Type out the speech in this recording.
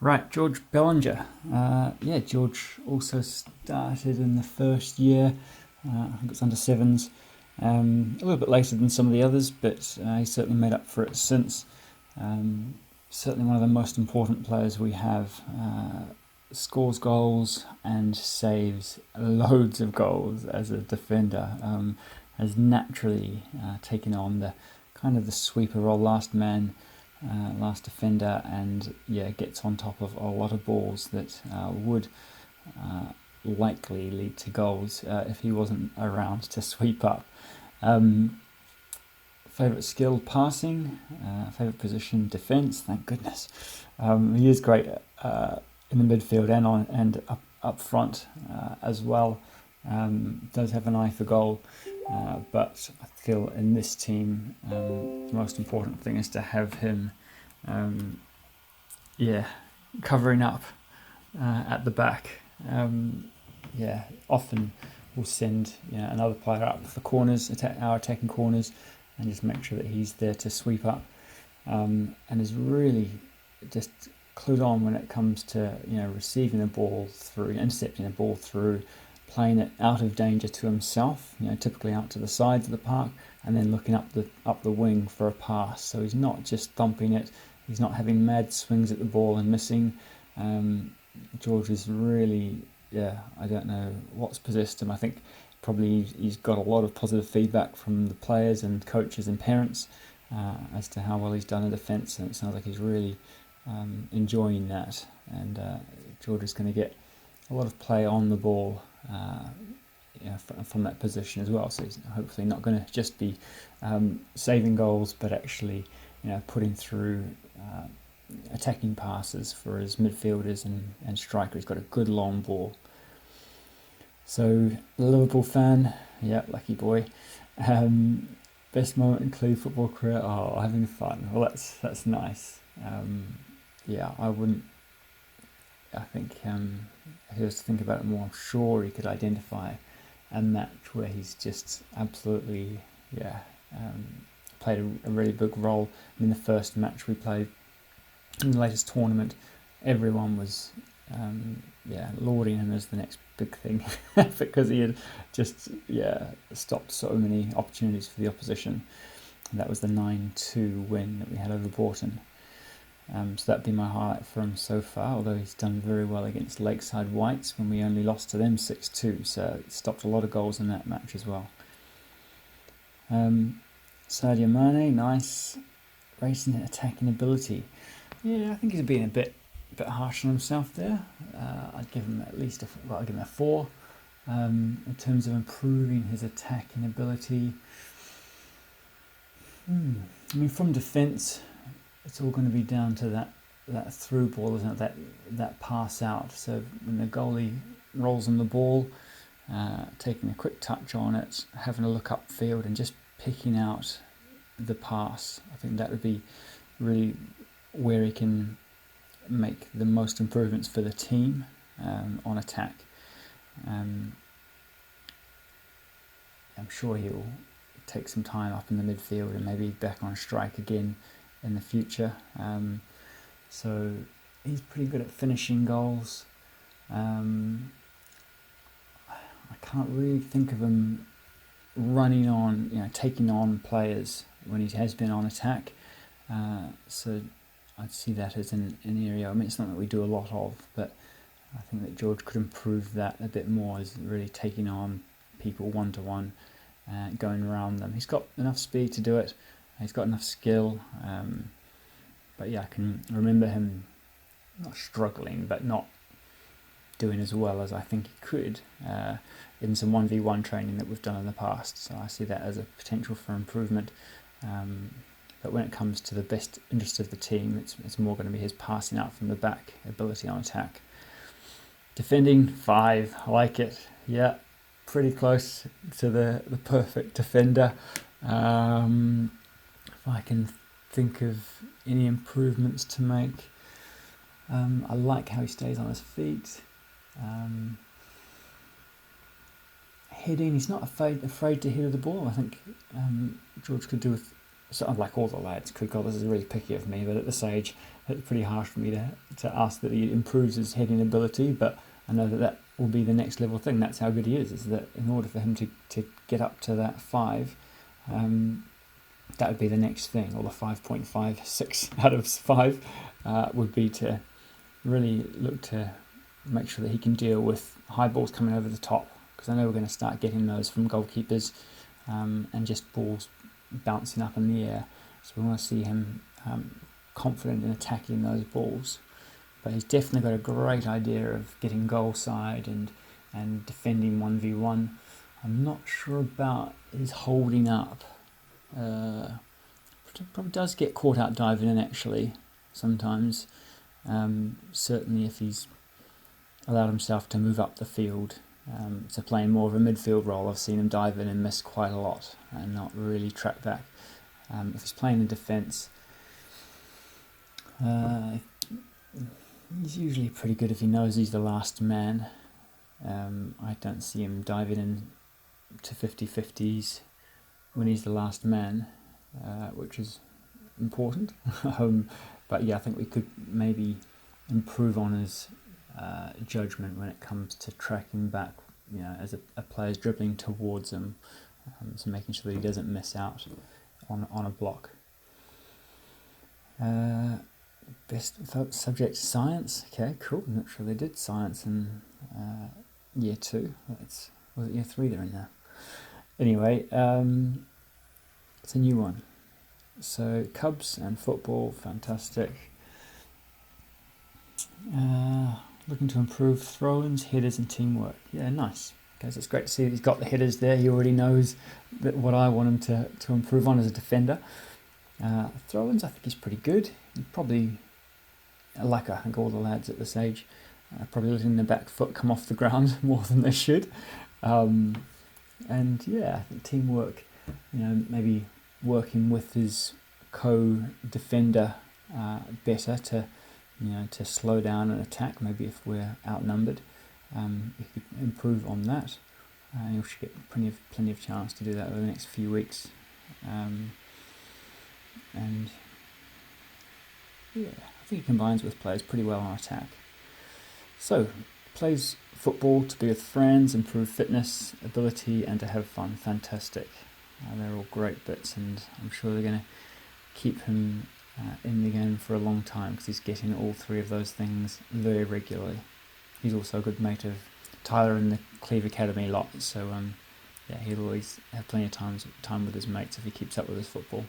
Right, George Bellinger. Yeah, George also started in the first year. I think it's under sevens. A little bit later than some of the others, but he certainly made up for it since. Um, Certainly one of the most important players we have. Scores goals and saves loads of goals as a defender. Has naturally taken on the kind of the sweeper role, last man, last defender, and yeah, gets on top of a lot of balls that would uh, likely lead to goals if he wasn't around to sweep up. Um, Favorite skill, passing. Favorite position, defence. Thank goodness. He is great in the midfield and up front as well. Does have an eye for goal, but I feel in this team the most important thing is to have him, um, yeah, covering up at the back. Yeah, often we'll send another player up for corners, our attacking corners, and just make sure that he's there to sweep up, and is really just clued on when it comes to receiving the ball through, intercepting the ball through, playing it out of danger to himself, typically out to the sides of the park, and then looking up the wing for a pass. So he's not just thumping it, he's not having mad swings at the ball and missing. George is really, yeah, I don't know what's possessed him. I think probably he's got a lot of positive feedback from the players and coaches and parents as to how well he's done in defence, and it sounds like he's really enjoying that. And George is going to get a lot of play on the ball from that position as well. So he's hopefully not going to just be saving goals, but actually putting through attacking passes for his midfielders and striker. He's got a good long ball. So, Liverpool fan, yeah, lucky boy. Best moment in club football career? Oh, having fun. Well, that's nice. Yeah, I wouldn't. I think if he was to think about it more, I'm sure he could identify a match where he's just absolutely, yeah, played a really big role. In the first match we played in the latest tournament, everyone was lauding him as the next big thing because he had just stopped so many opportunities for the opposition. And that was the 9-2 win that we had over Broughton. So that'd be my highlight for him so far, although he's done very well against Lakeside Whites when we only lost to them 6-2, so it stopped a lot of goals in that match as well. Sadio Mane, nice racing and attacking ability. Yeah, I think he's being a bit harsh on himself there. I'd give him at least I'd give him a 4 in terms of improving his attacking ability. I mean, from defence, it's all going to be down to that through ball, isn't it? That pass out. So when the goalie rolls on the ball, taking a quick touch on it, having a look upfield, and just picking out the pass. I think that would be really where he can make the most improvements for the team on attack. I'm sure he'll take some time up in the midfield and maybe back on strike again in the future. So he's pretty good at finishing goals. I can't really think of him running on, taking on players when he has been on attack. So I'd see that as an area. I mean, it's not that we do a lot of, but I think that George could improve that a bit more, is really taking on people one-to-one, going around them. He's got enough speed to do it. He's got enough skill. But yeah, I can remember him not struggling, but not doing as well as I think he could in some 1v1 training that we've done in the past. So I see that as a potential for improvement. But when it comes to the best interest of the team, it's more going to be his passing out from the back, ability on attack. Defending, 5, I like it. Yeah, pretty close to the perfect defender. If I can think of any improvements to make, I like how he stays on his feet. Heading, he's not afraid to head the ball. I think George could do with so like all the lads could. God, this is really picky of me, but at this age, it's pretty harsh for me to ask that he improves his heading ability. But I know that will be the next level thing. That's how good he is that in order for him to get up to that 5, that would be the next thing, or the 5.56 out of 5 would be to really look to make sure that he can deal with high balls coming over the top, because I know we're going to start getting those from goalkeepers and just balls bouncing up in the air. So we want to see him confident in attacking those balls. But he's definitely got a great idea of getting goal side and defending 1v1. I'm not sure about his holding up. Probably does get caught out diving in actually sometimes. Certainly if he's allowed himself to move up the field, to playing more of a midfield role, I've seen him dive in and miss quite a lot and not really track back. If he's playing in defence, he's usually pretty good if he knows he's the last man. I don't see him diving in to 50-50s when he's the last man, which is important. But yeah, I think we could maybe improve on his judgment when it comes to tracking back, as a player's dribbling towards him, so making sure that he doesn't miss out on a block. Best subject science. Okay, cool. I'm not sure they did science in year 2. Was it year 3 they're in there? Anyway, it's a new one. So Cubs and football, fantastic. Looking to improve throw-ins, headers and teamwork. Yeah, nice. Okay, so it's great to see that he's got the headers there. He already knows that what I want him to improve on as a defender. Throw-ins, I think he's pretty good. Probably, like I think all the lads at this age, probably letting the back foot come off the ground more than they should. And yeah, I think teamwork, maybe working with his co-defender better to slow down an attack. Maybe if we're outnumbered, he could improve on that. He should get plenty of chance to do that over the next few weeks. And yeah, I think he combines with players pretty well on attack. So, plays football to be with friends, improve fitness, ability, and to have fun. Fantastic. They're all great bits, and I'm sure they're going to keep him in the game for a long time, because he's getting all 3 of those things very regularly. He's also a good mate of Tyler in the Cleve Academy a lot, so yeah, he'll always have plenty of time with his mates if he keeps up with his football.